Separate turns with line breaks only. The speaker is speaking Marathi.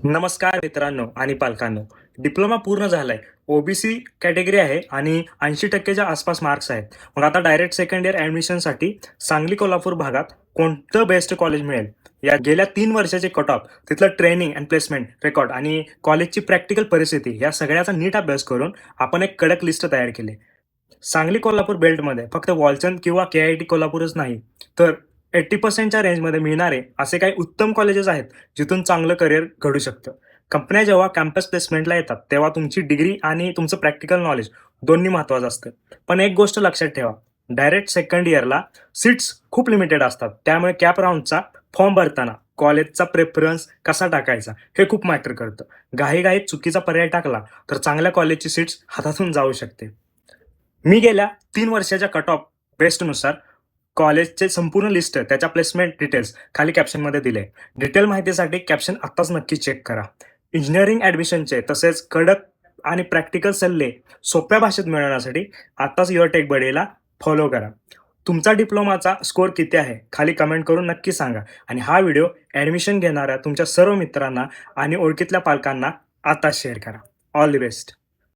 नमस्कार मित्रांनो आणि पालकांनो. डिप्लोमा पूर्ण झालाय. ओबीसी कॅटेगरी आहे आणि 80%च्या आसपास मार्क्स आहेत. मग आता डायरेक्ट सेकंड इयर ॲडमिशनसाठी सांगली कोल्हापूर भागात कोणतं बेस्ट कॉलेज मिळेल? या गेल्या 3 वर्षाचे कट ऑफ, तिथलं ट्रेनिंग अँड प्लेसमेंट रेकॉर्ड आणि कॉलेजची प्रॅक्टिकल परिस्थिती या सगळ्याचा नीट अभ्यास करून आपण एक कडक लिस्ट तयार केली. सांगली कोल्हापूर बेल्टमध्ये फक्त वॉलचंद किंवा के-आय-टी कोल्हापूरच नाही, तर 80%च्या रेंजमध्ये मिळणारे असे काही उत्तम कॉलेजेस आहेत, जिथून चांगलं करिअर घडू शकतं. कंपन्या जेव्हा कॅम्पस प्लेसमेंटला येतात, तेव्हा तुमची डिग्री आणि तुमचं प्रॅक्टिकल नॉलेज दोन्ही महत्त्वाचं असतं. पण एक गोष्ट लक्षात ठेवा, डायरेक्ट सेकंड इयरला सीट्स खूप लिमिटेड असतात. त्यामुळे कॅप राउंडचा फॉर्म भरताना कॉलेजचा प्रेफरन्स कसा टाकायचा हे खूप मॅटर करतं. घाईघाईत चुकीचा पर्याय टाकला तर चांगल्या कॉलेजची सीट्स हातातून जाऊ शकते. मी गेल्या 3 वर्षाच्या कट ऑफ बेस्टनुसार कॉलेजचे संपूर्ण लिस्ट, त्याच्या प्लेसमेंट डिटेल्स खाली कॅप्शनमध्ये दिले. डिटेल माहितीसाठी कॅप्शन आत्ताच नक्की चेक करा. इंजिनिअरिंग ॲडमिशनचे तसेच कडक आणि प्रॅक्टिकल सल्ले सोप्या भाषेत मिळवण्यासाठी आत्ताच युअर टेक बडीला फॉलो करा. तुमचा डिप्लोमाचा स्कोर किती आहे? खाली कमेंट करून नक्की सांगा आणि हा व्हिडिओ ॲडमिशन घेणाऱ्या तुमच्या सर्व मित्रांना आणि ओळखीतल्या पालकांना आत्ताच शेअर करा. All the best.